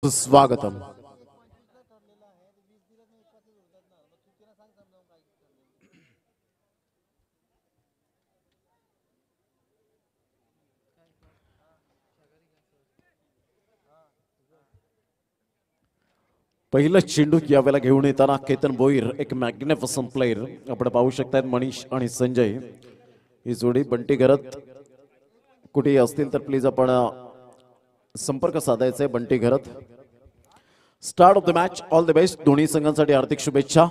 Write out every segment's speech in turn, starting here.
स्वागतम. पहिलं चेंडू यावेळेला घेऊन येताना केतन भोईर एक मॅग्निफिसंट प्लेयर आपण पाहू शकतात. मनीष आणि संजय ही जोडी. बंटी घरत कुठेही असतील तर प्लीज आपण संपर्क साधायचा आहे. Bunty Gharat. Start of the match. All the best दोन्ही संघांसाठी हार्दिक शुभेच्छा.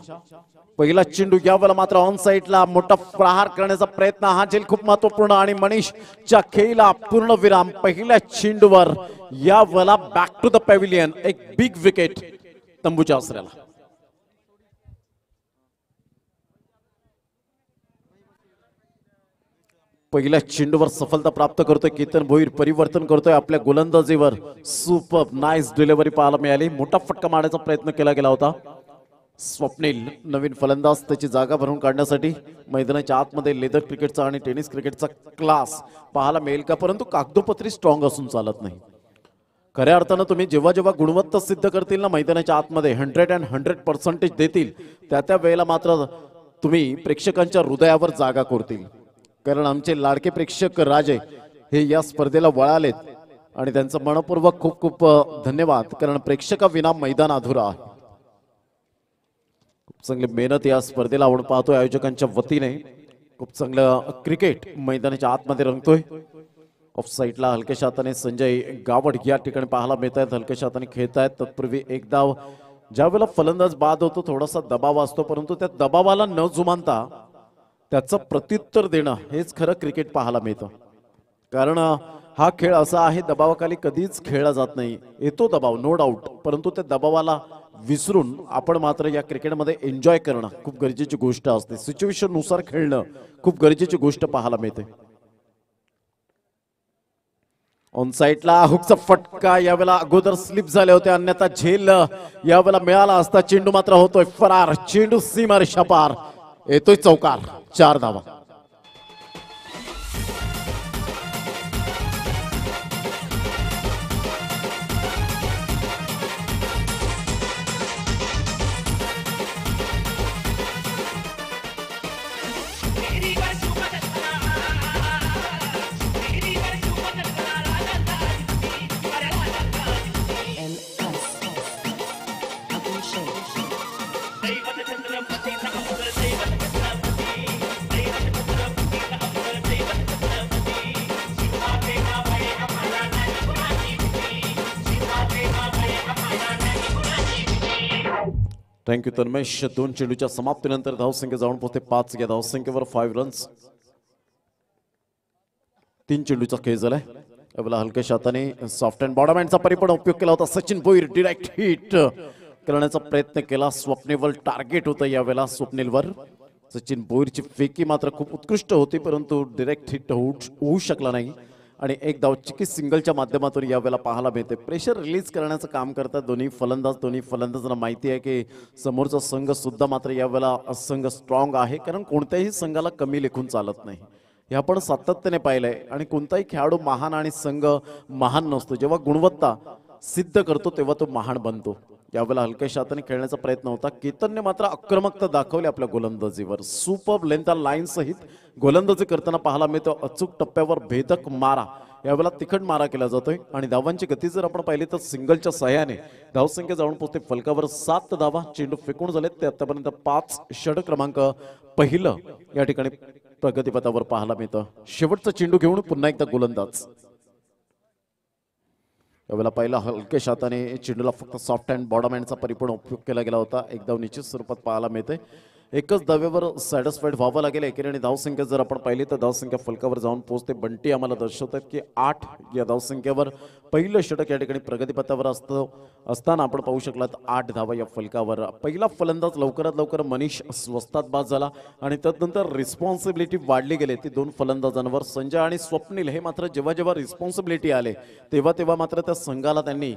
पहिला चेंडू यावेळेला मात्र ऑन साइडला मोठा प्रहार करण्याचा प्रयत्न. हा झेल खूप महत्वपूर्ण आणि मनीषच्या खेळीला पूर्ण विराम. पहिल्या चेंडूवर यावेळेला बॅक टू द पॅव्हिलियन. एक बिग विकेट तंबूच्या आसऱ्याला. पहिल्या चेंडूवर सफलता प्राप्त करतोय केतन भोईर. परिवर्तन करतोय आपल्या गोलंदाजीवर. सुपर नाईस डिलिव्हरी पाहायला मिळाली. मोठा फटका मारण्याचा प्रयत्न केला गेला होता. स्वप्नील नवीन फलंदाज त्याची जागा भरून काढण्यासाठी मैदानाच्या आतमध्ये लेदर क्रिकेटचा आणि टेनिस क्रिकेटचा क्लास पाहायला मिळेल का? परंतु कागदोपत्री स्ट्रॉंग असून चालत नाही. खऱ्या अर्थानं तुम्ही जेव्हा जेव्हा गुणवत्ता सिद्ध करतील ना मैदानाच्या आतमध्ये 100% देतील त्या वेळेला मात्र तुम्ही प्रेक्षकांच्या हृदयावर जागा करतील. कारण आमचे लाडके प्रेक्षक राजे हे या स्पर्धेला वळालेत आणि त्यांचं मनपूर्वक खूप खूप धन्यवाद. कारण प्रेक्षकाविना मैदान अधुरा आहे. खूप चांगली मेहनत या स्पर्धेला आपण पाहतोय आयोजकांच्या वतीने. खूप चांगलं क्रिकेट मैदानाच्या आतमध्ये रंगतोय. ऑफ साइडला हलक्याशा हाताने संजय गावड या ठिकाणी पाहायला मिळत आहेत. हलक्याशा हाताने खेळत आहेत. तत्पूर्वी एक धाव ज्यावेळेला फलंदाज बाद होतो थोडासा दबाव असतो, परंतु त्या दबावाला न जुमानता त्याचं प्रत्युत्तर देणं हेच खरं क्रिकेट पाहायला मिळतं. कारण हा खेळ असा आहे दबावाखाली कधीच खेळला जात नाही. येतो दबाव नो डाऊट, परंतु त्या दबावाला विसरून आपण मात्र या क्रिकेटमध्ये एन्जॉय करणं खूप गरजेची गोष्ट असते. सिच्युएशन नुसार खेळणं खूप गरजेची गोष्ट पाहायला मिळते. ऑन साइडला हुकचा फटका यावेळेला अगोदर स्लिप झाले होते, अन्यथा झेल यावेळेला मिळाला असता. चेंडू मात्र होतोय फरार. चेंडू सीमारेषा पार. येतोय चौकार. 4 धावा. थँक्यू तन्मेश. 2 चेंडूच्या समाप्तीनंतर धावसंख्या जाऊन पोहोचते 5 या धावसंख्येवर. 5 रन्स. 3 चेंडूचा खेळ झालाय. यावेळेला हलक्याशा हाताने सॉफ्ट अँड बॉटम हँडचा परिपूर्ण उपयोग केला होता. सचिन भोईर डायरेक्ट हिट करण्याचा प्रयत्न केला. स्वप्नीलवर टार्गेट होतं यावेळेला. स्वप्नीलवर सचिन भोईरची फेकी मात्र खूप उत्कृष्ट होती, परंतु डायरेक्ट हिट होऊ शकला नाही. आणि एक धाव चिकी सिंगलच्या माध्यमातून यावेळेला पाहायला मिळते. प्रेशर रिलीज करण्याचं काम करतात दोन्ही फलंदाज. दोन्ही फलंदाजांना माहिती आहे की समोरचा संघ सुद्धा मात्र यावेळेला संघ स्ट्रॉंग आहे, कारण कोणत्याही संघाला कमी लेखून चालत नाही. हे आपण सातत्याने पाहिलंय. आणि कोणताही खेळाडू महान आणि संघ महान नसतो. जेव्हा गुणवत्ता सिद्ध करतो तेव्हा तो महान बनतो. यावेळेला हलक्याशा हाताने खेळण्याचा प्रयत्न होता. केतनने मात्र आक्रमकता दाखवली आपल्या गोलंदाजीवर. सुपर लेंथ लाईन सहित गोलंदाजी करताना पाहायला मिळतो. अचूक टप्प्यावर भेदक मारा यावेळेला तिखट मारा केला जातोय. आणि धावांची गती जर आपण पाहिली तर सिंगलच्या सहाय्याने धावसंख्या जाऊन पोहोचते फलकावर 7 धावा. चेंडू फेकून झालेत ते आतापर्यंत 5. षटक क्रमांक पहिलं या ठिकाणी प्रगतीपथावर पाहायला मिळतं. शेवटचा चेंडू घेऊन पुन्हा एकदा गोलंदाज. यावेळेला पहिला हलक्याशा हाताने चेंडूला फक्त सॉफ्ट अँड बॉटम हँडचा परिपूर्ण उपयोग केला गेला होता. एक धाव निश्चित स्वरूपात पाहायला मिळते. एकच धावेवर सॅटिस्फाईड व्हावं लागेल. एकेरी धावसंख्या जर आपण पाहिली तर धावसंख्या फलकावर जाऊन पोहोचते. बंटी आम्हाला दर्शवतात की 8 या धावसंख्येवर पहिलं षटक या ठिकाणी प्रगतीपथावर असताना आपण पाहू शकलात 8 धावा या फलकावर. पहिला फलंदाज लवकरात लवकर मनीष स्वस्तात बाद झाला आणि त्यानंतर रिस्पॉन्सिबिलिटी वाढली गेली ती 2 फलंदाजांवर. संजय आणि स्वप्नील हे मात्र जेव्हा जेव्हा रिस्पॉन्सिबिलिटी आले तेव्हा मात्र त्या संघाला त्यांनी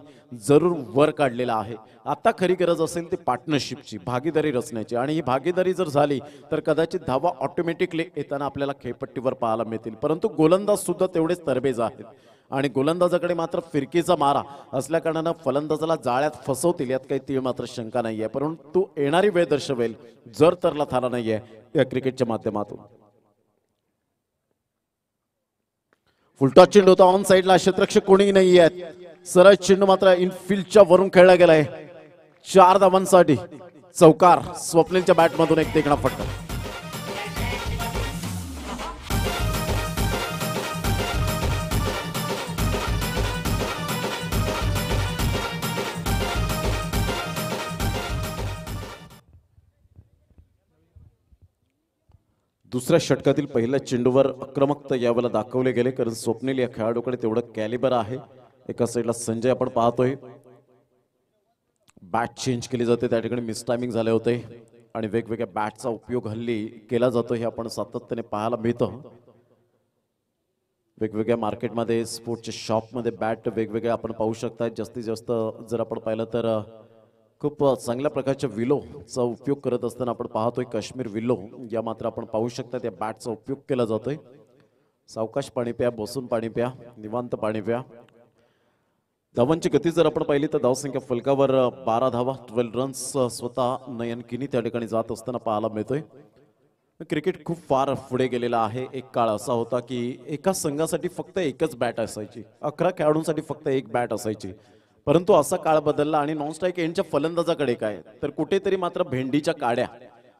जरूर वर काढलेला आहे. आता खरी गरज असेल ती पार्टनरशिपची, भागीदारी रचण्याची. आणि ही भागीदारी जर झाली तर कदाचित धावा ऑटोमॅटिकली येताना आपल्याला खेळपट्टीवर पाहायला मिळतील. परंतु गोलंदाज सुद्धा तेवढेच तरबेज आहेत. आणि गोलंदाजाकडे मात्र फिरकीचा मारा असल्या कारणानं फलंदाजाला जाळ्यात फसवतील यात काही तीळ मात्र शंका नाहीये, परंतु येणारी वेळ दर्शवेल जर तरला थारा नाहीये या क्रिकेटच्या माध्यमातून. फुलटॉस चेंडू होता ऑन साइडला, क्षेत्ररक्षक कोणीही नाही आहेत. सरळ चेंडू मात्र इनफिल्डच्या वरून खेळला गेलाय. 4 धावांसाठी चौकार. स्वप्नीलच्या बॅटमधून एक देखणा फटका. दुसऱ्या षटकातील पहिल्या चेंडूवर आक्रमकता यावेळेला दाखवले गेले, कारण स्वप्नील या खेळाडूकडे तेवढं कॅलिबर आहे. एका साईडला संजय आपण पाहतोय, बॅट चेंज केली जाते, त्या ठिकाणी मिसटायमिंग झाले होते आणि वेगवेगळ्या बॅटचा उपयोग हल्ली केला जातो हे आपण सातत्याने पाहायला मिळतं. वेगवेगळ्या मार्केटमध्ये स्पोर्ट्सच्या शॉपमध्ये बॅट वेगवेगळे आपण पाहू शकता. जास्तीत जास्त जर आपण पाहिलं तर खूप चांगल्या प्रकारच्या विलोचा उपयोग करत असताना आपण पाहतोय. काश्मीर विलो या मात्र आपण पाहू शकता त्या बॅटचा उपयोग केला जातोय. सावकाश पाणी प्या, बसून पाणी प्या, निवांत पाणी प्या. धावांची गती जर आपण पाहिली तर धावसंख्या फलकावर 12 धावा, 12 रन्स स्वतः नयन किनी त्या ठिकाणी जात असताना पाहायला मिळतोय. क्रिकेट खूप फार पुढे गेलेला आहे. एक काळ असा होता की एका संघासाठी फक्त एकच बॅट असायची, 11 खेळाडूंसाठी फक्त एक बॅट असायची. परंतु असा काळ बदलला आणि नॉन स्ट्राईक एंडच्या फलंदाजाकडे काय तर कुठेतरी मात्र भेंडीच्या काड्या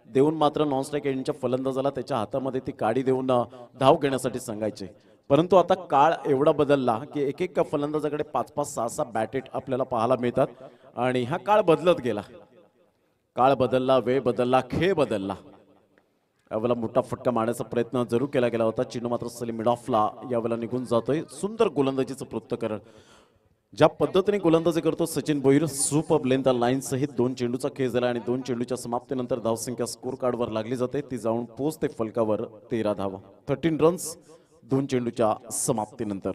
देऊन मात्र नॉन स्ट्राईक एंडच्या फलंदाजाला त्याच्या हातामध्ये ती काडी देऊन धाव घेण्यासाठी सांगायचे. परंतु आता काळ एवढा बदलला की एक फलंदाजाकडे 5-5, 6-6 बॅटेट आपल्याला पाहायला मिळतात आणि हा काळ बदलत गेला. काळ बदलला, वेळ बदलला, खेळ बदलला. यावेळेला मोठा फटका मारण्याचा प्रयत्न जरूर केला गेला होता. चेंडू मात्र सलीम मिड ऑफला यावेळेला निघून जातोय. सुंदर गोलंदाजीचं पृथक्करण. ज्या पद्धतीने गोलंदाजी करतो Sachin Bhoir, super length line सहित 2 चेंडूचा खेळ झाला आणि 2 चेंडूच्या समाप्तीनंतर धावसंख्या स्कोर कार्डवर लागली जाते. ती जाऊन पोहोचते फलकावर 13 धावा, 13 रन्स 2 चेंडूच्या समाप्तीनंतर.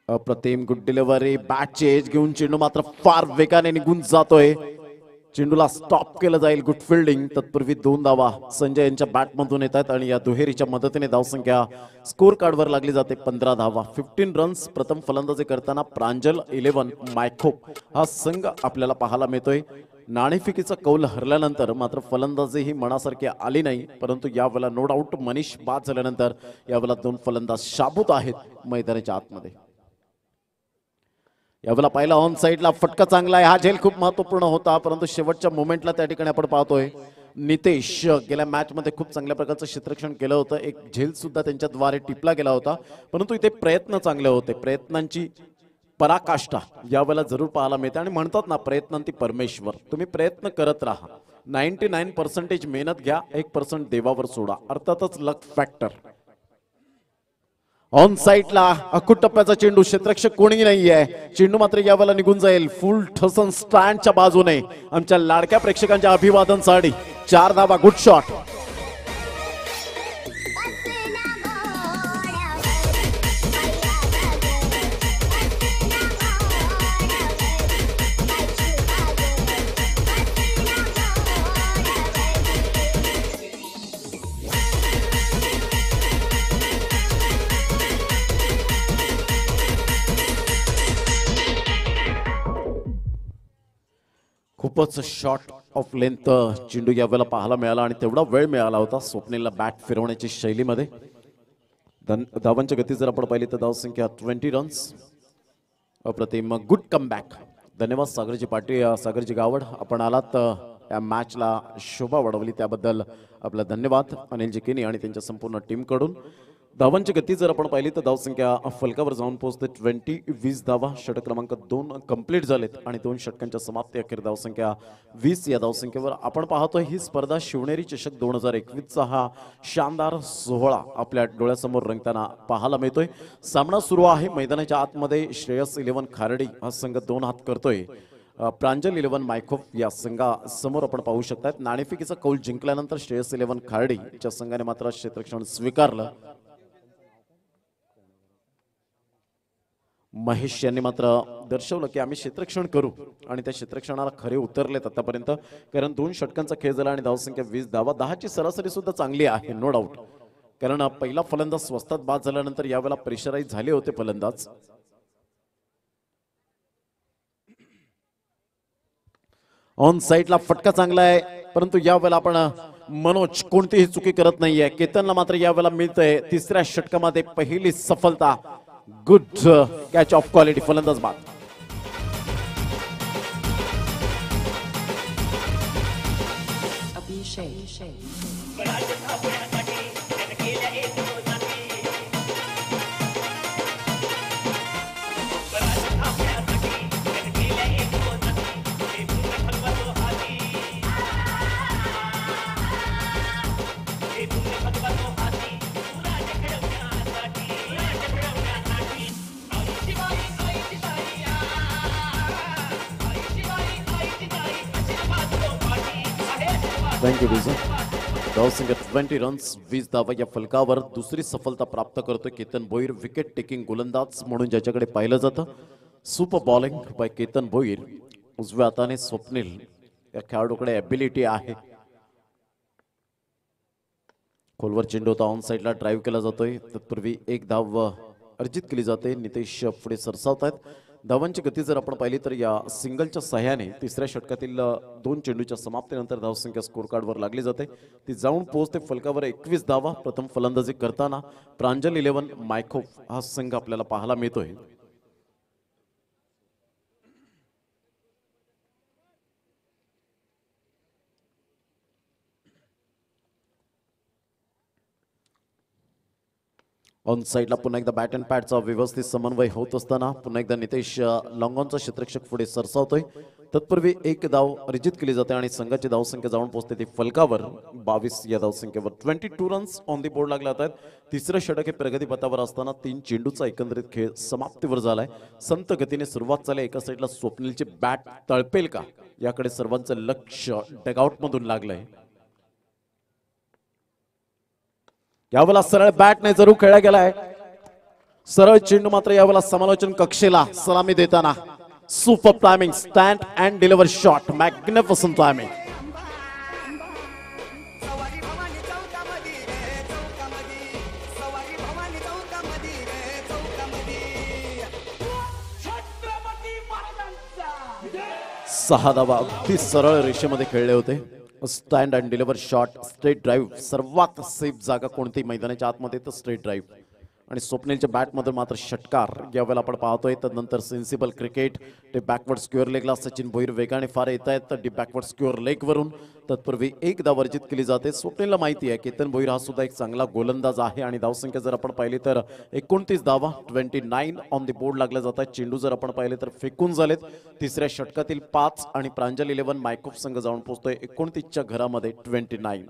अप्रतिम गुड डिलिव्हरी, बॅटचे एज घेऊन चेंडू मात्र फार वेगाने निघून जातोय. चेंडूला स्टॉप केलं जाईल. Good fielding. तत्पूर्वी 2 धावा संजय यांच्या बॅटमधून येतात आणि या दुहेरीच्या मदतीने धावसंख्या स्कोर कार्डवर लागली जाते 15 धावा, 15 रन्स. प्रथम फलंदाजी करताना प्रांजल 11 मायखोप हा संघ आपल्याला पाहायला मिळतोय. नाणेफेकीचा कौल हरल्यानंतर मात्र फलंदाजी ही मनासारखी आली नाही, परंतु यावेळेला नो डाऊट मनीष बाद झाल्यानंतर यावेळेला 2 फलंदाज शाबूत आहेत मैदानाच्या आतमध्ये. यावेळेला पहिला ऑन साइडला फटका चांगला आहे. हा झेल खूप महत्वपूर्ण होता, परंतु शेवटच्या मोमेंटला त्या ठिकाणी आपण पाहतोय नितेश गेल्या मॅच मध्ये खूप चांगल्या प्रकारचं क्षेत्ररक्षण केलं होतं. एक झेल सुद्धा त्यांच्याद्वारे टिपला गेला होता, परंतु इथे प्रयत्न चांगले होते. प्रयत्नांची पराकाष्ठा यावेळेला जरूर पाहायला मिळते आणि म्हणतात ना प्रयत्नांती परमेश्वर. तुम्ही प्रयत्न करत राहा. 99% मेहनत घ्या, 1% देवावर सोडा. अर्थातच लक फॅक्टर. ऑन साइडला अकुट टप्प्याचा चेंडू, क्षेत्ररक्षक कोणीही नाहीये. चेंडू मात्र यावेळेला निघून जाईल. फुल ठसन स्टँडच्या बाजूने आमच्या लाडक्या प्रेक्षकांच्या अभिवादनसाठी 4 धावा. Good shot. खूपच शॉर्ट ऑफ लेंथ चेंडू यावेळेला पाहायला मिळाला आणि तेवढा वेळ मिळाला होता स्वप्नीलला बॅट फिरवण्याची शैलीमध्ये. धावांची गती जर आपण पाहिली तर धावसंख्या 20 रन्स. अप्रतिम गुड कमबॅक. धन्यवाद सागरजी पाटील, सागरजी गावड, आपण आलात या मॅचला शोभा वाढवली त्याबद्दल आपला धन्यवाद अनिलजी केनी आणि त्यांच्या संपूर्ण टीमकडून. धावांची गती जर आपण पाहिली तर धावसंख्या फलकावर जाऊन पोहोचते 20 धावा. षटक क्रमांक 2 कंप्लीट झालेत आणि 2 षटकांच्या समाप्ती अखेर धावसंख्या 20 या धावसंख्येवर आपण पाहतोय. ही स्पर्धा शिवनेरी चषक 2021चा हा शानदार सोहळा आपल्या डोळ्यासमोर रंगताना पाहायला मिळतोय. सामना सुरू आहे मैदानाच्या आतमध्ये. श्रेयस 11 खारडी हा संघ 2 हात करतोय. प्रांजल 11 मायखोफ या संघासमोर आपण पाहू शकतात. नाणेफेकीचा कौल जिंकल्यानंतर श्रेयस 11 खारडीच्या संघाने मात्र क्षेत्ररक्षण स्वीकारलं. महेश यांनी मात्र दर्शवलं की आम्ही क्षेत्ररक्षण करू आणि त्या क्षेत्ररक्षणाला खरे उतरलेत आतापर्यंत, कारण 2 षटकांचा खेळ झाला आणि धावसंख्या 20 धावा. 10ची सरासरी सुद्धा चांगली आहे नो डाऊट, कारण पहिला फलंदाज स्वस्तात बाद झाल्यानंतर यावेळेला प्रेशराईज झाले होते फलंदाज. ऑन साइडला फटका चांगला आहे, परंतु यावेळेला आपण मनोज कोणतीही चुकी करत नाहीये. केतनला मात्र यावेळेला मिळतंय तिसऱ्या षटकामध्ये पहिली सफलता. गुड कॅच ऑफ क्वालिटी, फलंदाज बाद. थँक्यू विजय. धावसंख्या 20 रन्स 20 धावा या फलकावर दुसरी सफलता प्राप्त करतोय केतन भोईर. विकेट टेकिंग गोलंदाज म्हणून ज्याच्याकडे पाहिलं जातं. Super bowling bye Ketan Bhoir. उजव्या हाताने स्वप्नील या खेळाडूकडे ॲबिलिटी आहे. खोलवर चेंडू होता, ऑन साइडला ड्राईव्ह केला जातोय. तत्पूर्वी एक धाव अर्जित केली जाते. नितेश पुढे सरसावत आहेत. धावांची गती जर आपण पाहिली तर या सिंगलच्या सहाय्याने तिसऱ्या षटकातील 2 चेंडूच्या समाप्तीनंतर धावसंख्या स्कोर कार्डवर लागली जाते. ती जाऊन पोहोचते फलकावर 21 धावा. प्रथम फलंदाजी करताना प्रांजल 11 मायकोफ हा संघ आपल्याला पाहायला मिळतोय. ऑन साइडला पुन्हा एकदा बॅट अँड पॅडचा व्यवस्थित समन्वय होत असताना पुन्हा एकदा नितेश लॉंगॉनचा क्षेत्ररक्षक पुढे सरसावतोय. तत्पूर्वी एक धाव अर्जित केली जाते आणि संघाची धावसंख्या जाऊन पोहोचते ती फलकावर 22 या धावसंख्येवर. 22 रन्स ऑन दी बोर्ड लागले आहेत. तिसरं षटक हे प्रगतीपथावर असताना 3 चेंडूचा एकंदरीत खेळ समाप्तीवर झालाय. संत गतीने सुरुवात झाली. एका साइडला स्वप्नीलची बॅट तळपेल का याकडे सर्वांचं लक्ष डगआउट मधून लागलंय. यावेळेला सरळ बॅटने जरूर खेळला गेलाय. सरळ चेंडू मात्र यावेळेला समालोचन कक्षेला सलामी देताना super timing, stand and deliver shot, magnificent timing. सहा धावा अगदी सरळ रेषेमध्ये खेळले होते. Stand and deliver shot, straight drive. सर्वात सेफ जागा कोणती मैदानाच्या आतमध्ये तर स्ट्रेट ड्राईव्ह. आणि स्वप्नीलच्या बॅटमध्ये मात्र षटकार यावेळेला आपण पाहतोय. त्यानंतर सेन्सिबल क्रिकेट. ते बॅकवर्ड स्क्वेअर लेगला सचिन भोईर वेगाने फार येत आहेत. डी बॅकवर्ड स्क्वेअर लेग वरून तत्पूर्वी एक धाव अर्जित केली जाते. स्वप्नीलला माहिती आहे केतन भोईर हा सुद्धा एक चांगला गोलंदाज आहे आणि धावसंख्या जर आपण पाहिली तर 29 धावा 29 ऑन द बोर्ड लागल्या जातात. चेंडू जर आपण पाहिले तर फेकून झालेत. तिसऱ्या षटकातील 5 आणि प्रांजल 11 मायकोफ संघ जाऊन पोहोचतोय 29च्या घरामध्ये 29.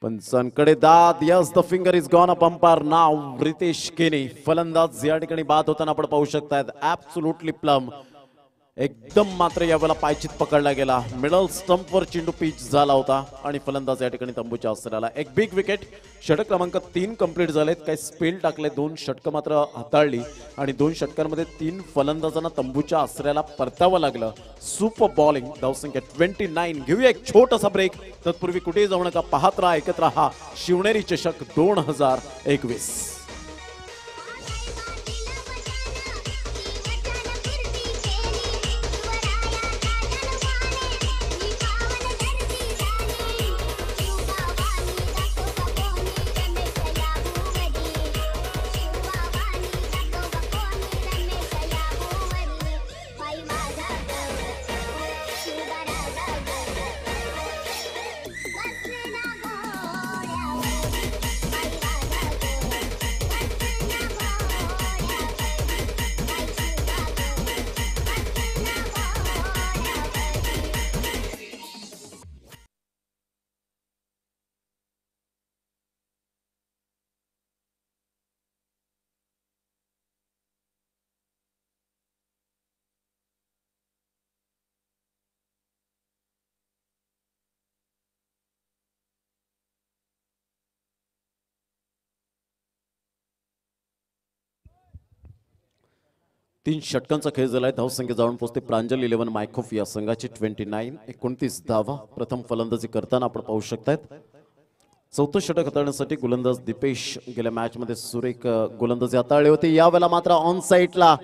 पंचांकडे दाद. Yes, the finger is gone up. Umpire नाव रितेश केनी. फलंदाज या ठिकाणी बाद होताना आपण पाहू शकतायत. Absolutely plum. एकदम मात्र यावेळेला पायचीत पकडला गेला. मिडल स्टंपवर चेंडू पिच झाला होता आणि फलंदाज या ठिकाणी तंबूच्या आसऱ्याला. एक बिग विकेट. षटक क्रमांक 3 कंप्लीट झालेत. काही स्पेल टाकले. 2 षटकं मात्र हाताळली आणि 2 षटकांमध्ये 3 फलंदाजांना तंबूच्या आसऱ्याला परतावं लागलं. Super bowling. धावसंख्या 29. घेऊया एक छोटासा ब्रेक. तत्पूर्वी कुठेही जाऊ नका. पाहत राहा, ऐकत राहा शिवनेरी चषक 2021. तीन षटकांचा खेळ झालाय. धावसंख्या जाऊन पोहोचते प्रांजल 11 मायकोफ या संघाची 29. 29 धावा प्रथम फलंदाजी करताना आपण पाहू शकतायत. चौथं षटक हाताळण्यासाठी गोलंदाज दीपेश गेल्या मॅच मध्ये सुरेख गोलंदाजी हाताळली होती. यावेळेला मात्र ऑन साईडला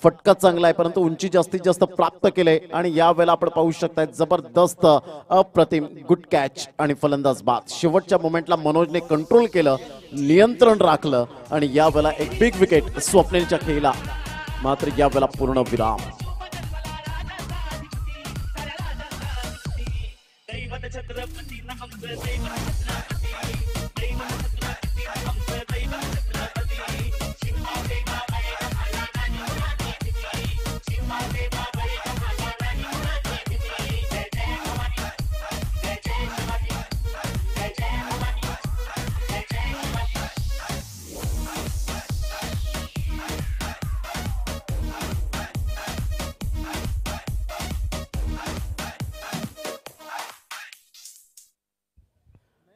फटका चांगला आहे, परंतु उंची जास्तीत जास्त प्राप्त केले आणि यावेळेला आपण पाहू शकताय जबरदस्त अप्रतिम गुड कॅच आणि फलंदाज बाद. शेवटच्या मोमेंटला मनोजने कंट्रोल केलं, नियंत्रण राखलं आणि यावेळेला एक बिग विकेट स्वप्नीलच्या खेळीला. मात्र यावेळेला पूर्ण विराम.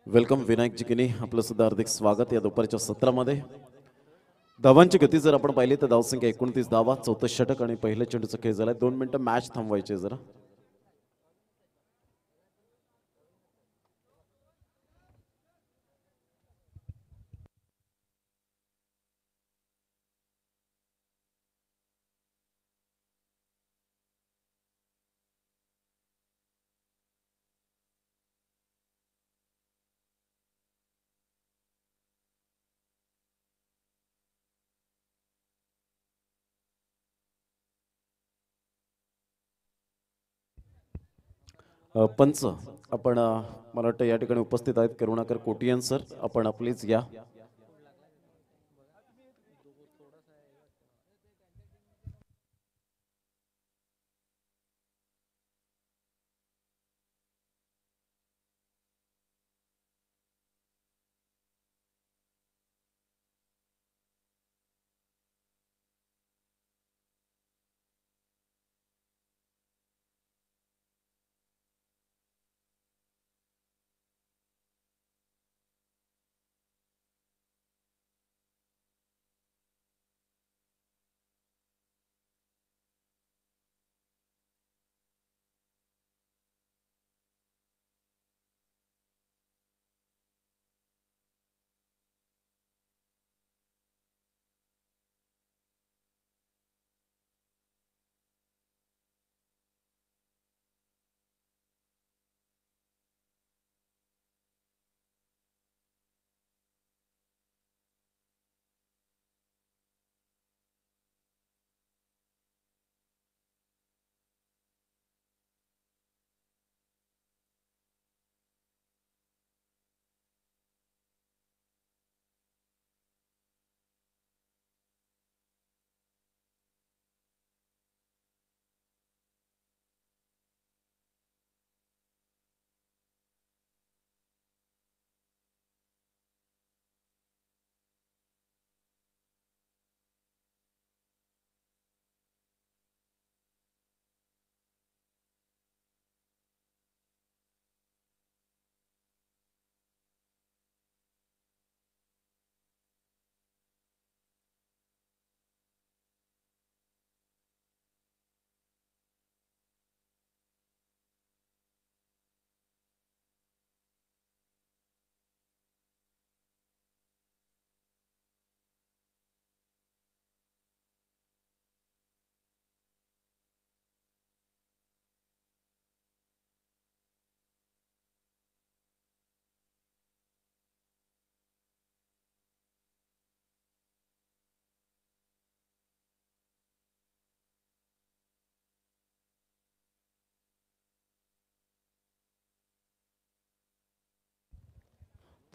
वेलकम विनायक जिकिनी, आपलं सुद्धा हार्दिक स्वागत या दुपारच्या सत्रामध्ये. धावांची गती जर आपण पाहिली तर धावसंख्या 29 धावा, चौथं षटक आणि पहिल्या चेंडूचा खेळ झालाय. 2 मिनिटं मॅच थांबवायचे जरा. पंच आपण मला वाटतं या ठिकाणी उपस्थित आहेत करुणाकर कोटियन सर, आपण प्लीज या.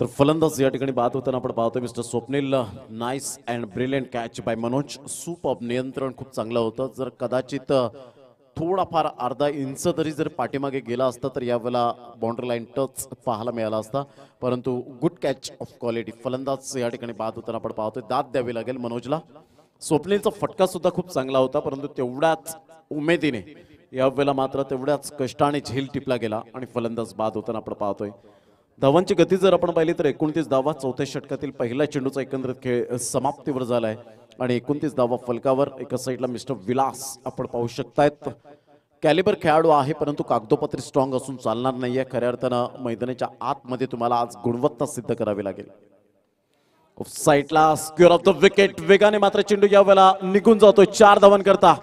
तर फलंदाज या ठिकाणी बाद होताना आपण पाहतोय mister Swapnil. Nice and brilliant catch by Manoj. Super नियंत्रण खूप चांगलं होतं. जर कदाचित थोडाफार अर्धा इंच तरी जर पाठीमागे गेला असता तर यावेळेला बाउंड्री लाईन टच पाहायला मिळाला असता, परंतु गुड कॅच ऑफ क्वालिटी. फलंदाज या ठिकाणी बाद होताना आपण पाहतोय. दाद द्यावी लागेल मनोजला. स्वप्नीलचा फटका सुद्धा खूप चांगला होता, परंतु तेवढ्याच उमेदीने यावेळेला मात्र तेवढ्याच कष्टाने झेल टिपला गेला आणि फलंदाज बाद होताना आपण पाहतोय. धावांची गती जर आपण पाहिली तर 29 धावा. चौथ्या षटकातील पहिल्या चेंडूचा एकंदरीत खेळ समाप्तीवर झालाय आणि 29 धावा फलकावर. एका साईडला मिस्टर विलास आपण पाहू शकतायत. कॅलिबर खेळाडू आहे, परंतु कागदोपत्री स्ट्रॉंग असून चालणार नाहीये. खऱ्या अर्थानं मैदानाच्या आतमध्ये तुम्हाला आज गुणवत्ता सिद्ध करावी लागेल. साईडला स्क्वेअर ऑफ द विकेट. वेगाने मात्र चेंडू यावेळेला निघून जातोय 4 धावांकरता.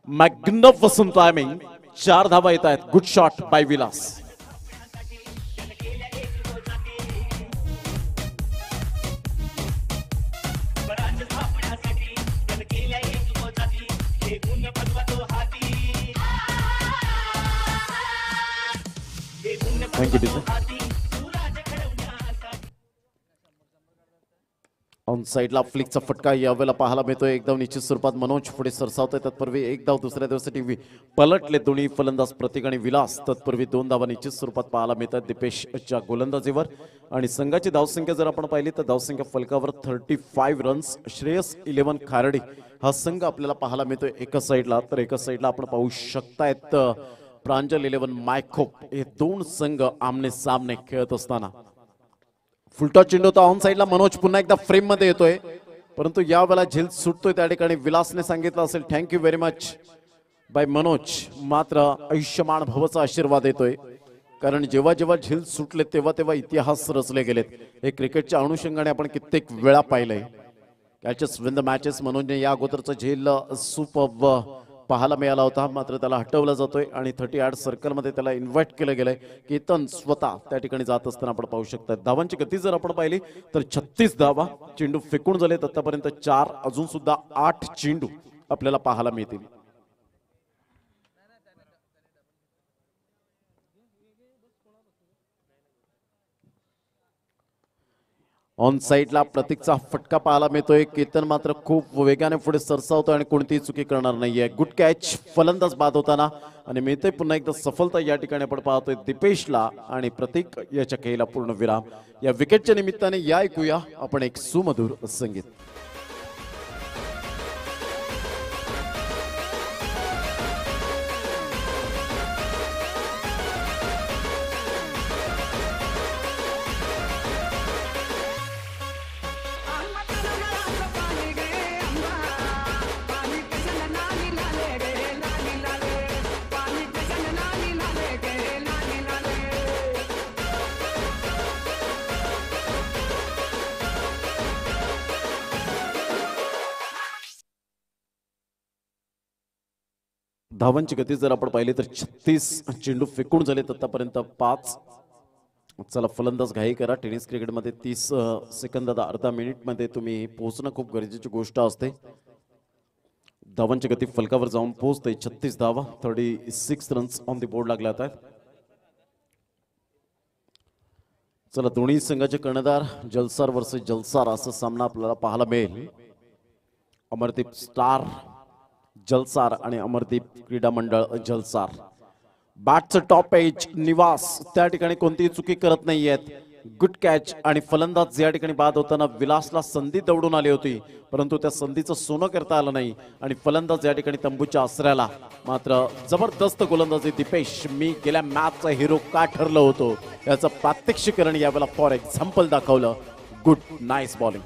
Magnificent timing. 4 धावा येत आहेत. Good shot bye Vilas. Thank you teacher. On साइडला फ्लिकचा फटका यावेळेला पाहायला मिळतोय. एकदम निश्चित स्वरूपात मनोज पुढे सरसावतोय. तत्पूर्वी एक धाव दुसऱ्या धावेसाठी पलटले दोन्ही फलंदाज प्रतीक आणि विलास. तत्पूर्वी 2 धावा निश्चित स्वरूपात पाहायला मिळतात दीपेशच्या गोलंदाजीवर. आणि संघाची धावसंख्या जर आपण पाहिली तर धावसंख्या फलकावर 35 रन्स. श्रेयस 11 खारडी हा संघ आपल्याला पाहायला मिळतोय एका साइडला. तर एका साइडला आपण पाहू शकतायत प्रांजल 11 मायखोप. हे 2 संघ आमने सामने खेळत असताना फुलटॉस चेंडू होता ऑन साइडला. मनोज पुन्हा एकदा फ्रेम मध्ये येतोय, परंतु यावेळेला झेल सुटतोय. त्या ठिकाणी विलासने सांगितलं असेल thank you very much by Manoj. मात्र आयुष्यमान भवचा आशीर्वाद येतोय, कारण जेव्हा जेव्हा झेल सुटले तेव्हा तेव्हा इतिहास रचले गेलेत. हे क्रिकेटच्या अनुषंगाने आपण कित्येक वेळा पाहिलंय. कॅचेस विन द मॅचेस मनोजने या अगोदरचा झेल सुपर्ब पाहायला मिळाला होता, मात्र त्याला हटवला जातोय आणि 38 सर्कलमध्ये त्याला इन्व्हाइट केलं गेलंय. केतन स्वतः त्या ठिकाणी जात असताना आपण पाहू शकता. धावांची गती जर आपण पाहिली तर 36 धावा. चेंडू फेकून झालेत आतापर्यंत 4. अजून सुद्धा 8 चेंडू आपल्याला पाहायला मिळतील. ऑन साइडला प्रतीकचा फटका पाहायला मिळतोय. केतन मात्र खूप वेगाने पुढे सरसावतोय आणि कोणतीही चुकी करणार नाहीये. गुड कॅच फलंदाज बाद होताना आणि मिळतोय पुन्हा एकदा सफलता. या ठिकाणी आपण पाहतोय दीपेशला आणि प्रतीक याच्या खेळीला पूर्ण विराम. या विकेटच्या निमित्ताने या ऐकूया आपण एक सुमधुर संगीत. धावांची गती जर आपण पाहिली तर 36 चेंडू फेकून झालेत आतापर्यंत 5. चला फलंदाज घाई करा. टेनिस क्रिकेटमध्ये 30 सेकंदात अर्धा मिनिटमध्ये तुम्ही पोहोचणं खूप गरजेची गोष्ट असते. धावांची गती फलकावर जाऊन पोहोचते. 36 धावा, 36 रन्स ऑन द बोर्ड लागले आहेत. चला दोन्ही संघाचे कर्णधार जलसार वर्सेस जलसार असा सामना आपल्याला पाहायला मिळेल. अमरदीप स्टार जलसार आणि अमरदीप क्रीडा मंडळ जलसार. बॅटचं टॉप एज निवास त्या ठिकाणी कोणतीही चुकी करत नाहीयेत. गुड कॅच आणि फलंदाज या ठिकाणी बाद होताना विलासला संधी दौडून आली होती, परंतु त्या संधीचं सोनं करता आलं नाही आणि फलंदाज या ठिकाणी तंबूच्या आसऱ्याला. मात्र जबरदस्त गोलंदाजी दीपेश. मी गेल्या मॅचचा हिरो का ठरलो होतो याचं प्रात्यक्षिकरण यावेळेला फॉर एक्झाम्पल दाखवलं. Good nice bowling.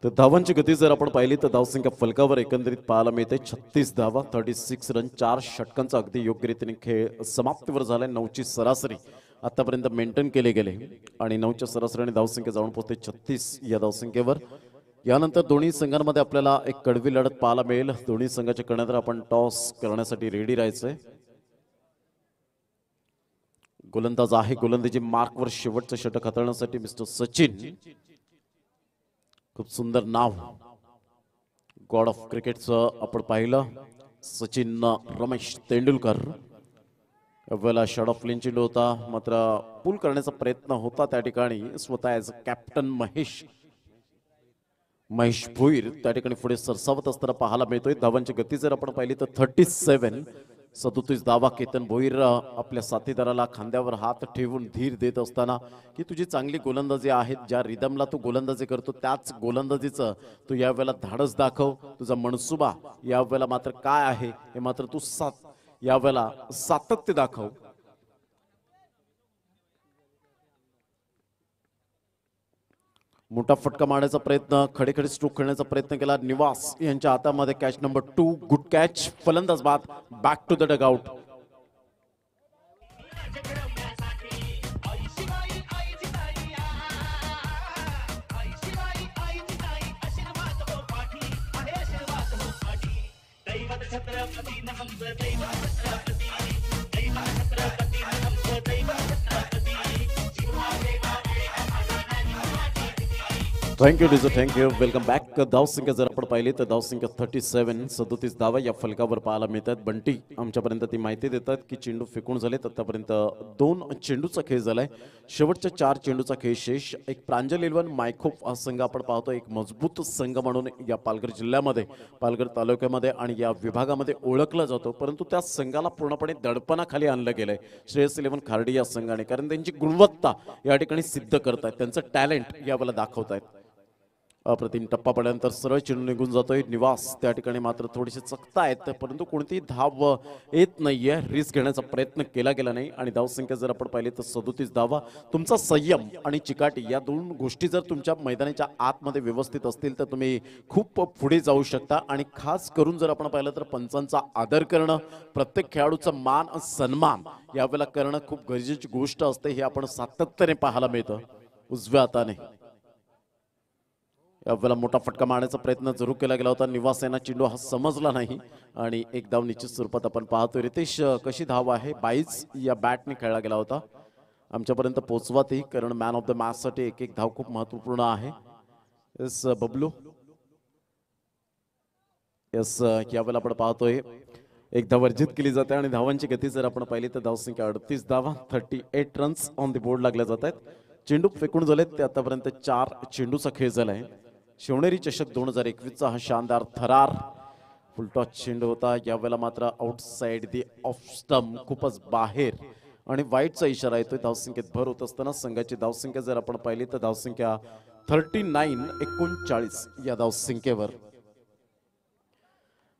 तर धावांची गती जर आपण पाहिली तर धावसंख्या फलकावर एकंदरीत पाहायला मिळते 36 धावा, 36 रन. 4 षटकांचा अगदी योग्य रीतीने खेळ समाप्तीवर झालाय. 9ची सरासरी आतापर्यंत मेंटेन केले गेले आणि 9च्या सरासरीने धावसंख्या जाऊन पोहोचते 36 या धावसंख्येवर. यानंतर दोन्ही संघांमध्ये आपल्याला एक कडवी लढत पाहायला मिळेल. दोन्ही संघाचे कर्णधार आपण टॉस करण्यासाठी रेडी राहायचंय. गोलंदाज आहे गोलंदाजी मार्कवर शेवटचं षटक हाताळण्यासाठी मिस्टर सचिन. खूप सुंदर नाव गॉड ऑफ क्रिकेटचं आपण पाहिलं. सचिन रमेश तेंडुलकर. वेळेला शॉट ऑफ क्लीन चेंडू होता, मात्र पूल करण्याचा प्रयत्न होता त्या ठिकाणी. स्वतः ॲज कॅप्टन महेश भोईर त्या ठिकाणी पुढे सरसावत असताना पाहायला मिळतोय. धावांची गती जर आपण पाहिली तर 37. 37 धावा. केतन भोईर आपल्या साथीदाराला खांद्यावर हात ठेवून धीर देत असताना की तुझी चांगली गोलंदाजी आहे, ज्या रिदमला तू गोलंदाजी करतो त्याच गोलंदाजीचं तू यावेळेला धाडस दाखव. तुझा मनसुबा यावेळेला मात्र काय आहे हे मात्र तू यावेळेला सातत्य दाखव. मोठा फटका मारण्याचा प्रयत्न, खडे स्ट्रोक खेळण्याचा प्रयत्न केला. निवास यांच्या हातामध्ये कॅच नंबर 2. Good catch. फलंदाज बाद. Back to the dugout. Thank you डिझो, थँक्यू. Welcome back. धावसंख्या जर आपण पाहिली तर धावसंख्या 37. 37 धावा या फलकावर पाहायला मिळतात. बंटी आमच्यापर्यंत ती माहिती देतात की चेंडू फेकून झाले. आतापर्यंत 2 चेंडूचा खेळ झालाय. शेवटच्या 4 चेंडूचा खेळ शेष. एक प्रांजल इलेव्हन मायखोप हा संघ आपण पाहतो, एक मजबूत संघ म्हणून या पालघर जिल्ह्यामध्ये, पालघर तालुक्यामध्ये आणि या विभागामध्ये ओळखला जातो. परंतु त्या संघाला पूर्णपणे दडपणाखाली आणलं गेलंय श्रेयस इलेव्हन खार्डी या संघाने, कारण त्यांची गुणवत्ता या ठिकाणी सिद्ध करतायत, त्यांचं टॅलेंट यावेळेला दाखवतायत. अप्रतिम टप्पा पडल्यानंतर सरळ चेंडू निघून जातोय. निवास त्या ठिकाणी मात्र थोडेसे चकतायत, परंतु कोणतीही धाव येत नाहीये. रिस्क घेण्याचा प्रयत्न केला गेला नाही आणि धावसंख्या जर आपण पाहिली तर 37 धावा. तुमचा संयम आणि चिकाटी या 2 गोष्टी जर तुमच्या मैदानाच्या आतमध्ये व्यवस्थित असतील तर तुम्ही खूप पुढे जाऊ शकता. आणि खास करून जर आपण पाहिलं तर पंचांचा आदर करणं, प्रत्येक खेळाडूचा मान सन्मान यावेळेला करणं खूप गरजेची गोष्ट असते. हे आपण सातत्याने पाहायला मिळतं. उजव्या हाताने यावेळेला मोठा फटका मारण्याचा प्रयत्न जरूर केला गेला होता. निवास यांना चेंडू हा समजला नाही आणि एक धाव निश्चित स्वरूपात आपण पाहतोय. रितेश, कशी धाव आहे? 22 या बॅटने खेळला गेला होता. आमच्यापर्यंत पोहोचवा ती, कारण मॅन ऑफ द मॅच साठी एक धाव खूप महत्वपूर्ण आहे. यस बबलू, यस यावेळेला आपण पाहतोय एक धाव वर्जित केली जाते आणि धावांची गती जर आपण पाहिली तर धावसंख्या 38 धावा. 38 रन्स ऑन द बोर्ड लागल्या जात आहेत. चेंडू फेकून झालेत ते आतापर्यंत 4 चेंडूचा खेळ झालाय. शिवनेरी चषक 2021चा हा शानदार थरार फुलटॉस चेंडू होता. यावेळेला मात्र आउटसाइड दी ऑफ स्टंप, खूपच बाहेर आणि वाईटचा इशारा येतोय. धावसंख्येत भर होत असताना संघाची धावसंख्या जर आपण पाहिली तर धावसंख्या 39 या धावसंख्येवर.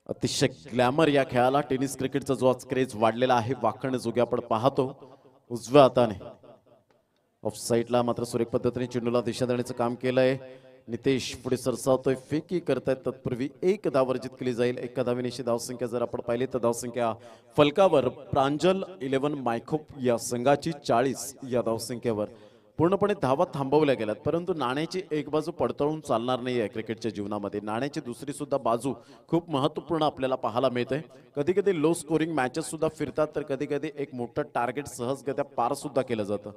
अतिशय ग्लॅमर या खेळाला, टेनिस क्रिकेटचा जो आज क्रेज वाढलेला आहे वाखण जोगे आपण पाहतो. उजव्या हाताने ऑफ साईडला मात्र सुरेख पद्धतीने चेंडूला दिशा देण्याचं काम केलंय. नितेश पुढे सरसावतोय, फेकी करतायत. तत्पूर्वी एक धाव वर्जित केली जाईल. एका धावेनिशी धावसंख्या जर आपण पाहिली तर धावसंख्या फलकावर प्रांजल इलेव्हन मायखोप या संघाची 40 या धावसंख्येवर. पूर्णपणे धावा थांबवल्या गेल्यात, परंतु नाण्याची एक बाजू पडताळून चालणार नाही आहे क्रिकेटच्या जीवनामध्ये. नाण्याची दुसरी सुद्धा बाजू खूप महत्त्वपूर्ण आपल्याला पाहायला मिळते. कधी कधी लो स्कोरिंग मॅचेस सुद्धा फिरतात, तर कधी कधी एक मोठं टार्गेट सहजगत्या पार सुद्धा केलं जातं.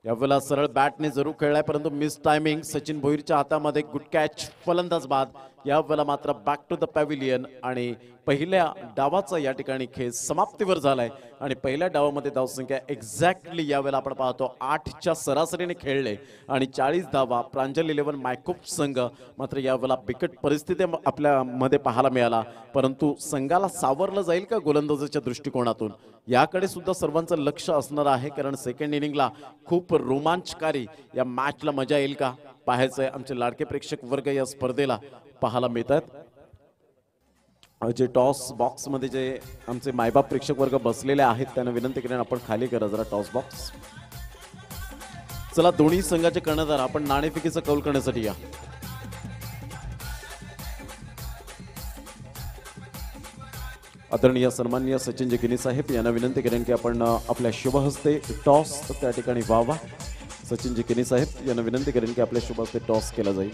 यावेळेला सरळ बॅटने जरूर खेळलाय, परंतु मिस टायमिंग. सचिन भोईरच्या हातामध्ये गुड कॅच. फलंदाज बाद. यावेळेला मात्र बॅक टू द पॅव्हिलियन आणि पहिल्या डावाचा या ठिकाणी खेळ समाप्तीवर झालाय. आणि पहिल्या डावामध्ये धावसंख्या एक्झॅक्टली यावेळेला आपण पाहतो 8च्या सरासरीने खेळले आणि 40 धावा. प्रांजल इलेव्हन मायखोप संघ मात्र यावेळेला बिकट परिस्थिती आपल्या मध्ये पाहायला मिळाला, परंतु संघाला सावरलं जाईल का गोलंदाजीच्या दृष्टिकोनातून याकडे सुद्धा सर्वांचं लक्ष असणार आहे. कारण सेकंड इनिंगला खूप रोमांचकारी या मॅचला मजा येईल का पाहायचंय. आमचे लाडके प्रेक्षक वर्ग या स्पर्धेला पाहायला मिळतात. जे टॉस बॉक्स मध्ये जे आमचे मायबाप प्रेक्षक वर्ग बसलेले आहेत त्यांना विनंती करेन आपण खाली करा जरा टॉस बॉक्स. चला दोन्ही संघाचे कर्णधार आपण नाणेफेकीचा कौल करण्यासाठी या. आदरणीय सन्माननीय सचिन जगिनी साहेब यांना विनंती करेन की आपण आपल्या शुभहस्ते टॉस त्या ठिकाणी व्हावा. सचिन जगिनी साहेब यांना विनंती करेन की आपल्या शुभहस्ते टॉस केला जाईल.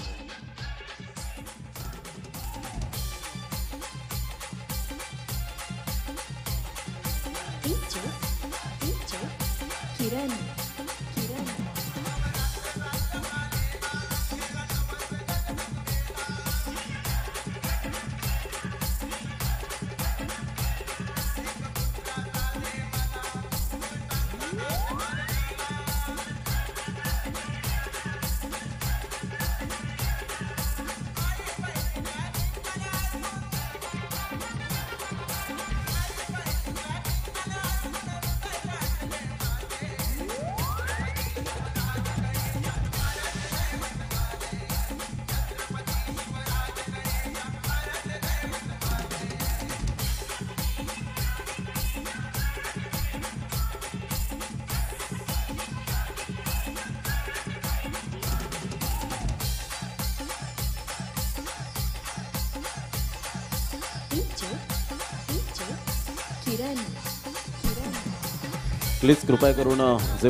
प्लीज कृपया करून जे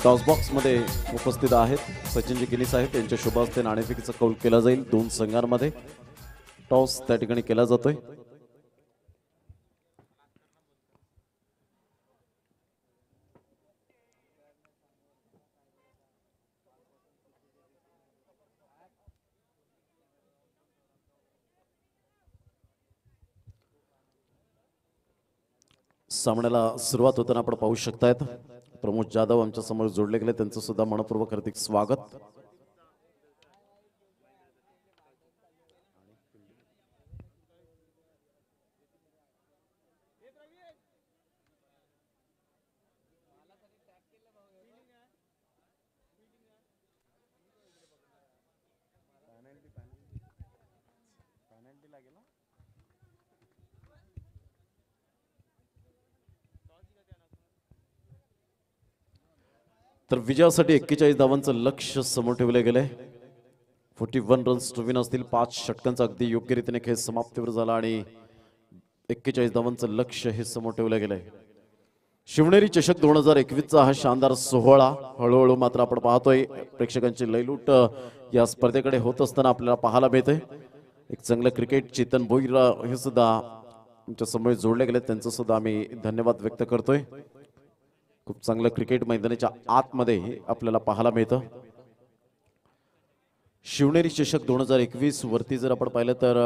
टॉस बॉक्स मध्ये उपस्थित आहेत सचिनजी गिनीस आहेत त्यांच्या शुभ हस्ते नाणेफेकीचा कौल केला जाईल। दोन संघांमध्ये टॉस त्या ठिकाणी केला जातोय। सामन्याला सुरुवात होताना आपण पाहू शकतायत प्रमोद जाधव आमच्या समोर जोडले गेले, त्यांचं सुद्धा मनपूर्वक हार्दिक स्वागत। तर विजयासाठी 41 धावांचं लक्ष्य समोर ठेवले गेले। 41 रन्स टू विन असतील। 5 षटकांचा अगदी योग्य रीतीने खेळ समाप्तीवर झाला आणि 41 धावांचं लक्ष्य हे समोर ठेवले गेले। शिवनेरी चषक 2021 चा हा शानदार सोहळा हळूहळू मात्र आपण पाहतोय प्रेक्षकांची लयलूट या स्पर्धेकडे होत असताना आपल्याला पाहायला मिळते। एक चांगलं क्रिकेट चेतन भोईर हे सुद्धा आमच्या समोर जोडले गेले, त्यांचं सुद्धा आम्ही धन्यवाद व्यक्त करतोय। खूप चांगलं क्रिकेट मैदानाच्या आतमध्ये आपल्याला पाहायला मिळतं। शिवनेरी चषक 2021 वरती जर आपण पाहिलं तर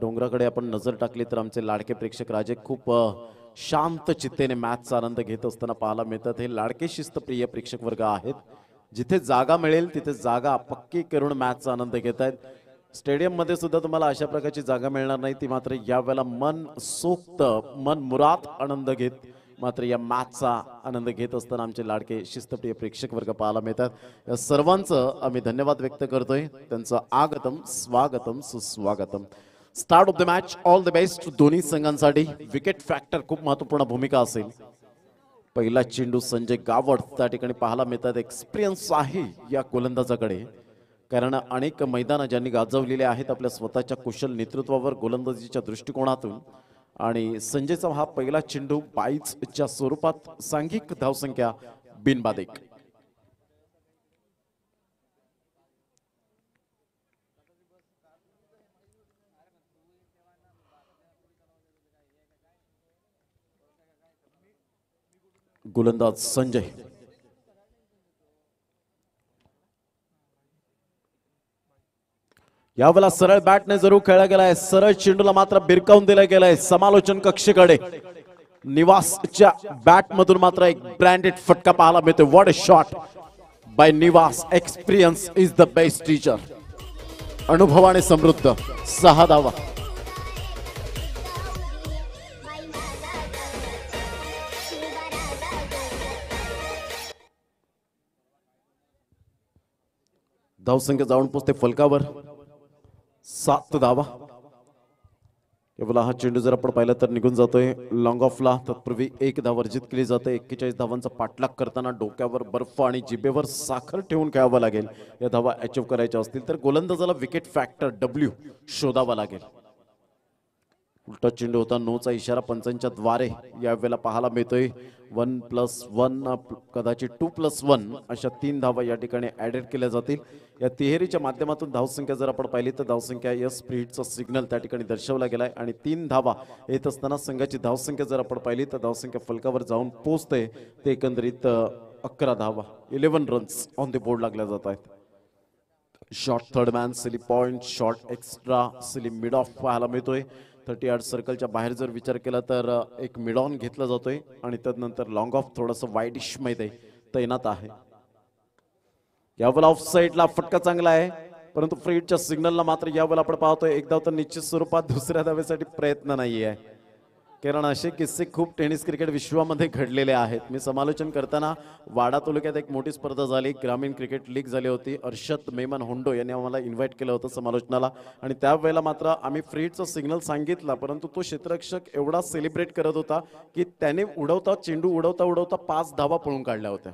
डोंगराकडे आपण नजर टाकली तर आमचे लाडके प्रेक्षक राजे खूप शांत चित्तेने मॅचचा आनंद घेत असताना पाहायला मिळतात। हे लाडके शिस्तप्रिय प्रेक्षक वर्ग आहेत, जिथे जागा मिळेल तिथे जागा पक्की करून मॅचचा आनंद घेत आहेत। स्टेडियम मध्ये सुद्धा तुम्हाला अशा प्रकारची जागा मिळणार नाही, ती मात्र यावेळेला मन सोक्त मन मुराद आनंद घेत मात्र या मॅचचा आनंद घेत असताना आमचे लाडके शिस्तप्रिय प्रेक्षक वर्ग पाहायला मिळतात। या सर्वांचं आम्ही धन्यवाद व्यक्त करतोय, त्यांचं आगतम स्वागतम सुस्वागतम। Start of the match, all the best दोन्ही संघांसाठी। विकेट फॅक्टर खूप महत्त्वपूर्ण भूमिका असेल। पहिला चेंडू संजय गावड त्या ठिकाणी पाहायला मिळतात। एक्सपिरियन्स आहे या गोलंदाजाकडे, कारण अनेक मैदानं ज्यांनी गाजवलेले आहेत आपल्या स्वतःच्या कुशल नेतृत्वावर गोलंदाजीच्या दृष्टिकोनातून। आणि संजयचा हा पहिला चेंडू 22च्या स्वरूपात, सांघिक धावसंख्या बिनबाधिक। गोलंदाज संजय यावेळेला सरळ बॅटने जरूर खेळला गेलाय, सरळ चेंडूला मात्र बिरकावून दिला गेलाय समालोचन कक्षेकडे। निवासच्या बॅट मधून मात्र एक ब्रँडेड फटका पाहायला मिळतो। व्हॉट अ शॉट बाय निवास, experience is the best teacher. अनुभवाने समृद्ध 6 धावा। धावसंख्या जाऊन पोहोचते फलकावर 7 धावा। यावेळेला हा चेंडू जर आपण पाहिलं तर निघून जातोय लॉंग ऑफला। तत्पूर्वी 1 धाव अर्जित केली जाते। 41 धावांचा पाठलाग करताना डोक्यावर बर्फ आणि जिभेवर साखर ठेवून खेळावं लागेल। या धावा अचीव करायच्या असतील तर गोलंदाजाला विकेट फॅक्टर W शोधावा लागेल। उलटा चेंडू होता, नोचा इशारा पंचांच्या द्वारे यावेळेला पाहायला मिळतोय। 1+1 कदाचित 2+1 अशा 3 धावा या ठिकाणी ऍडेड केल्या जातील। या तिहेरीच्या माध्यमातून धावसंख्या जर आपण पाहिली तर धावसंख्या या स्प्रिटचा सिग्नल त्या ठिकाणी दर्शवला गेलाय आणि 3 धावा येत असताना संघाची धावसंख्या जर आपण पाहिली तर धावसंख्या फलकावर जाऊन पोहोचते ते एकंदरीत 11 धावा, 11 रन्स ऑन द बोर्ड लागल्या जात आहेत। Short third man, silly point, short extra, silly mid of पाहायला मिळतोय। 38 सर्कलच्या बाहेर जर विचार केला तर एक मिड ऑन घेतला जातोय आणि त्यानंतर लॉंग ऑफ थोडंसं वाईडिश मध्ये तैनात आहे। यावेळेला ऑफ साइडला फटका चांगला आहे, परंतु फ्रीडच्या सिग्नलला मात्र यावेळेला आपण पाहतोय एक धाव तर निश्चित स्वरूपात दुसऱ्या धावेसाठी प्रयत्न नाहीये, कारण असे किस्से खूप टेनिस क्रिकेट विश्वामध्ये घडलेले आहेत। मी समालोचन करताना वाडा तालुक्यात एक मोठी स्पर्धा झाली, ग्रामीण क्रिकेट लीग झाली होती। अर्षद मेमन होंडो यांनी आम्हाला इन्व्हाइट केलं होतं समालोचनाला आणि त्यावेळेला मात्र आम्ही फ्रीडचा सिग्नल सांगितला, परंतु तो क्षेत्ररक्षक एवढा सेलिब्रेट करत होता की त्याने चेंडू उडवता 5 धावा पळून काढल्या होत्या।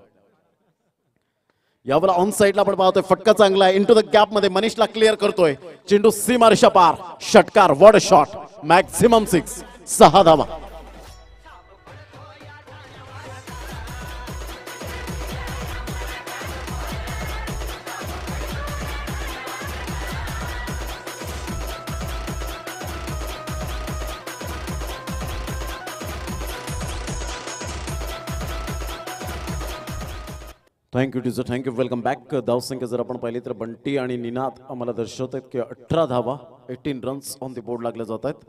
यावेळेला ऑन साइडला आपण पाहतोय फटका चांगला आहे, इनटू द गॅप मध्ये मनीषला क्लिअर करतोय, चेंडू सीमारेषा पार, षटकार। व्हॉट अ शॉट मॅक्झिमम 6 धावा. Thank you teacher, thank you. Welcome back. धावसंख्या जर आपण पाहिली तर बंटी आणि निनाद आम्हाला दर्शवत आहेत की 18 धावा, 18 रन्स ऑन द बोर्ड लागले जात आहेत.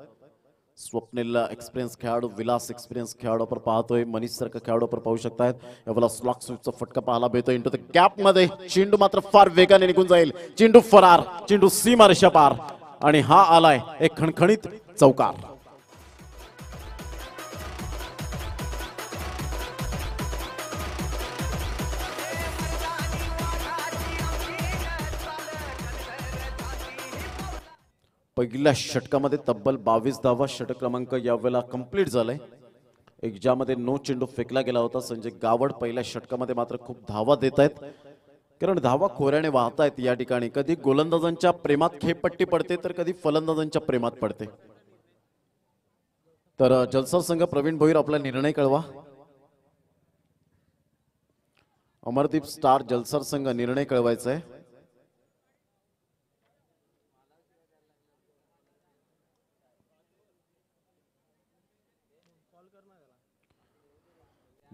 स्वप्नील एक्सपिरियन्स खेळाडू, विलास एक्सपिरियन्स खेळाडू आपण पाहतोय, मनीष सारखा खेळाडू आपण पाहू शकतायत. यावेळेला स्लॉक स्वीपचा फटका पाहायला मिळतोय इंटू द गॅप मध्ये. चेंडू मात्र फार वेगाने निघून जाईल. चेंडू फरार, चेंडू सीमारेषा पार आणि हा आलाय एक खणखणीत चौकार. पहिल्या षटकामध्ये तब्बल 22 धावा षटक क्रमांक यावेळेला कंप्लीट झालाय. एक ज्यामध्ये नो चेंडू फेकला गेला होता. संजय गावड पहिल्या षटकामध्ये मात्र खूप धावा देत आहेत, कारण धावा खोऱ्याने वाहत आहेत या ठिकाणी. कधी गोलंदाजांच्या प्रेमात खेळपट्टी पडते तर कधी फलंदाजांच्या प्रेमात पडते. तर जलसर संघ प्रवीण भोईर आपला निर्णय कळवा. अमरदीप स्टार जलसर संघ निर्णय कळवायचा आहे.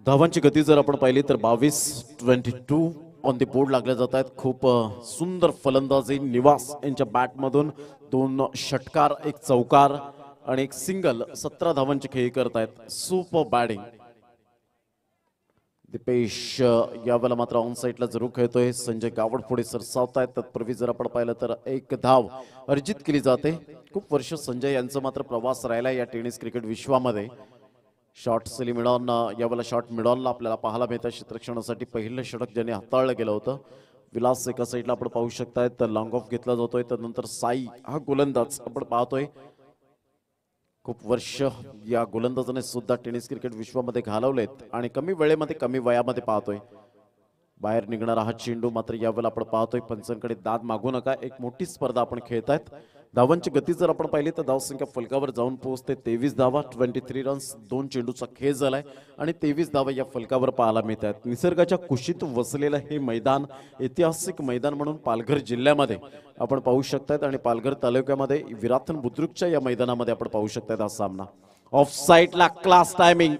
धावांची गती जर आपण पाहिली तर 22 ऑन द बोर्ड लागले जात आहेत. खूप सुंदर फलंदाजी निवास यांच्या बॅटमधून 2 षटकार, 1 चौकार आणि 1 सिंगल, 17 धावांची खेळी करतायत. Super batting. दीपेश यावेळेला मात्र ऑन साईडला जरूर खेळतोय. संजय गावड पुढे सरसावतायत. तत्पूर्वी जर आपण पाहिलं तर 1 धाव अर्जित केली जाते. खूप वर्ष संजय यांचा मात्र प्रवास राहिला या टेनिस क्रिकेट विश्वामध्ये. शॉर्ट सेली मिडॉन यावेळेला शॉर्ट मिडॉनला आपल्याला पाहायला मिळतं. क्षेत्ररक्षणासाठी पहिलं षटक ज्याने हाताळलं गेलं होतं. विलास एका साईडला आपण पाहू शकताय तर लॉंग ऑफ घेतला जातोय. त्यानंतर साई हा गोलंदाज आपण पाहतोय. खूप वर्ष या गोलंदाजाने सुद्धा टेनिस क्रिकेट विश्वामध्ये घालवलेत आणि कमी वेळेमध्ये कमी वयामध्ये पाहतोय. बाहेर निघणारा हा चेंडू मात्र यावेळेला आपण पाहतोय. पंचांकडे दाद मागू नका, एक मोठी स्पर्धा आपण खेळतायत. धावांची गती जर आपण पाहिली तर धावसंख्या फलकावर जाऊन पोहोचते 23 धावा, 23 रन्स. 2 चेंडूचा खेळ झालाय आणि 23 धावा या फलकावर पाहायला मिळतात. निसर्गाच्या कुशीत वसलेलं हे मैदान ऐतिहासिक मैदान म्हणून पालघर जिल्ह्यामध्ये आपण पाहू शकतात आणि पालघर तालुक्यामध्ये विराथन बुद्रुकच्या या मैदानामध्ये आपण पाहू शकतात हा सामना. ऑफ साईडला क्लास टायमिंग.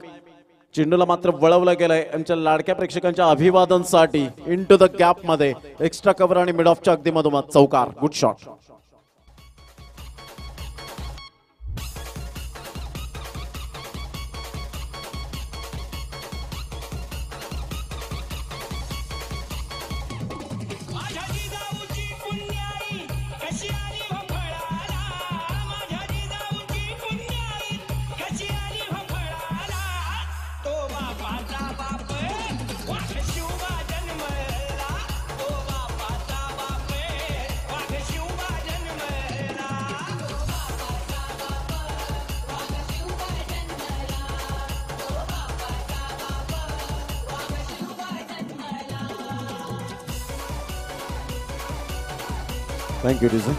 चेंडूला मात्र वळवलं गेलंय आमच्या लाडक्या प्रेक्षकांच्या अभिवादनसाठी. इनटू द गॅप मध्ये एक्स्ट्रा कव्हर आणि मिड ऑफच्या अगदी मधोमध चौकार. Good shot. Thank you teacher.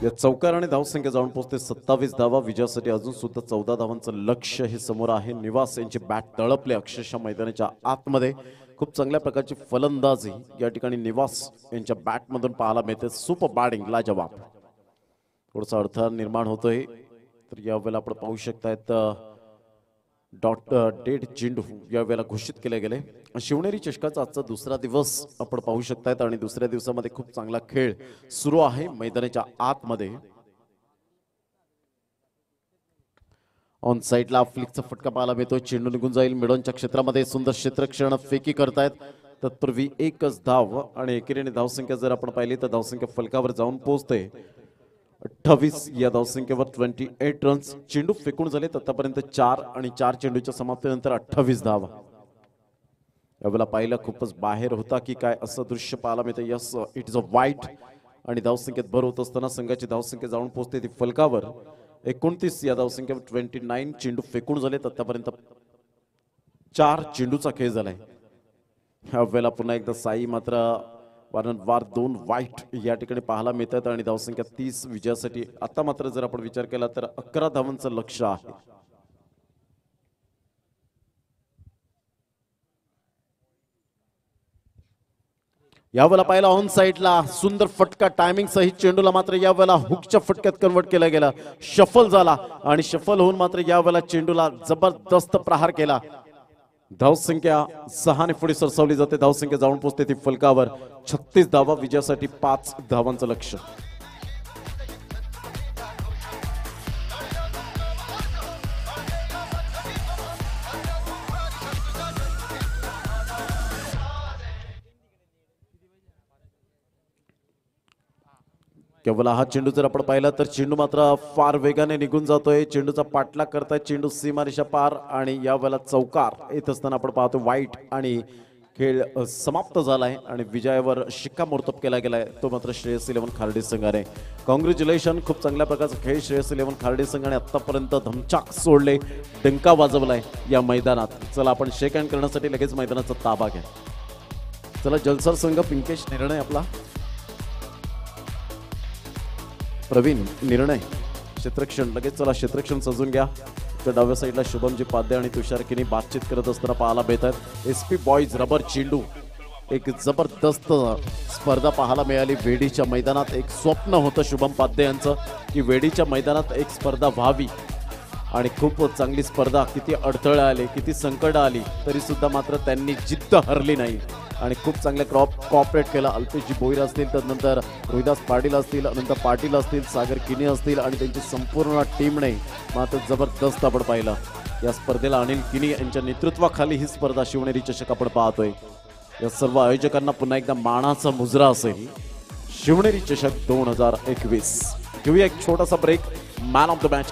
या चौकार आणि धावसंख्या जाऊन पोहोचते 27 धावा. विजयासाठी अजून सुद्धा 14 धावांचं लक्ष्य हे समोर आहे. निवास यांची बॅट तळपले अक्षरशः मैदानाच्या आतमध्ये. खूप चांगल्या प्रकारची फलंदाजी या ठिकाणी निवास यांच्या बॅटमधून पाहायला मिळते. सुपर बॅटिंग, लाजवाब. थोडासा अडथळा निर्माण होतोय. तर यावेळेला आपण पाहू शकतायत डेड चेंडू यावेळेला घोषित केले गेले. शिवनेरी चषकाचा आजचा दुसरा दिवस आपण पाहू शकतायत आणि दुसऱ्या दिवसामध्ये खूप चांगला खेळ सुरू आहे मैदानाच्या आतमध्ये. ऑन साईडला फ्लिकचा फटका पाहायला मिळतोय. चेंडू निघून जाईल मिडॉनच्या क्षेत्रामध्ये. सुंदर क्षेत्ररक्षण, फेकी करतायत. तत्पूर्वी 1च धाव आणि एकेरीने धावसंख्या जर आपण पाहिली तर धावसंख्या फलकावर जाऊन पोहोचते 28 या धावसंख्येवर 28 रन्स. चेंडू फेकून झाले आतापर्यंत 4 आणि 4 चेंडूच्या समाप्तीनंतर 28 धावा. यावेळेला पाहिलं खूपच बाहेर होता की काय असं दृश्य पाहायला मिळतं. यस, इट इज अ वाईट. आणि धावसंख्येत भर होत असताना संघाची धावसंख्या जाऊन पोहोचते ती फलकावर 29 या धावसंख्येवर 29 चेंडू फेकून झाले. आतापर्यंत 4 चेंडूचा खेळ झालाय. यावेळेला पुन्हा एकदा साई मात्र वारंवार 2 वाईट या ठिकाणी पाहायला मिळतात आणि धावसंख्या 30 विजयासाठी आता मात्र जर आपण विचार केला तर 11 धावांचं लक्ष्य आहे. यावेळेला पाहिला ऑन साइडला सुंदर फटका टायमिंग सहित चेंडूला मात्र यावेळेला हुकच्या फटक्यात कन्वर्ट केला गेला. शफल झाला आणि शफल होऊन मात्र यावेळेला चेंडूला जबरदस्त प्रहार केला. धावसंख्या 6 ने पुढे सरसावली जाते. धावसंख्या जाऊन पोहोचते ती फलकावर. 36 धावा विजयासाठी 5 धावांचं लक्ष्य. केवळ हा चेंडू जर आपण पाहिला तर चेंडू मात्र फार वेगाने निघून जातोय. चेंडूचा पाठलाग करताय. चेंडू सीमारेषा पार आणि यावेळेला चौकार येत असताना आपण पाहतो वाईट आणि खेळ समाप्त झालाय आणि विजयावर शिक्कामोर्तब केला गेलाय तो मात्र श्रेयस 11 खार्डी संघाने. कॉंग्रॅच्युलेशन. खूप चांगल्या प्रकारचा खेळ श्रेयस 11 खार्डी संघाने आतापर्यंत धमचाक सोडले. डंका वाजवलाय या मैदानात. चला आपण शेक हँड करण्यासाठी लगेच मैदानाचा ताबा घ्या. चला जलसर संघ पिंकेश निर्णय आपला. प्रवीण निर्णय क्षेत्रक्षण लगेच. चला क्षेत्रक्षण सजून घ्या. तर डाव्या साईडला शुभमजी पाध्ये आणि तुषार किनी बातचीत करत असताना पाहायला मिळतात. SP बॉयज रबर चेंडू. एक जबरदस्त स्पर्धा पाहायला मिळाली वेडीच्या मैदानात. एक स्वप्न होतं शुभम पाध्ये यांचं की वेडीच्या मैदानात एक स्पर्धा व्हावी आणि खूप चांगली स्पर्धा. किती अडथळे आले, किती संकट आली तरी सुद्धा मात्र त्यांनी जिद्द हरली नाही आणि खूप चांगले कॉपरेट केला. अल्पेशजी बोईर असतील, त्यानंतर रोहिदास पाटील असतील, अनंत पाटील असतील, सागर किनी असतील आणि त्यांची संपूर्ण टीमने मात्र जबरदस्त आपण पाहिलं. या स्पर्धेला अनिल किनी यांच्या नेतृत्वाखाली ही स्पर्धा शिवनेरी चषक आपण पाहतोय. या सर्व आयोजकांना पुन्हा एकदा मानाचा मुजरा असेल. शिवनेरी चषक 2021. घेऊया एक छोटासा break. Man of the match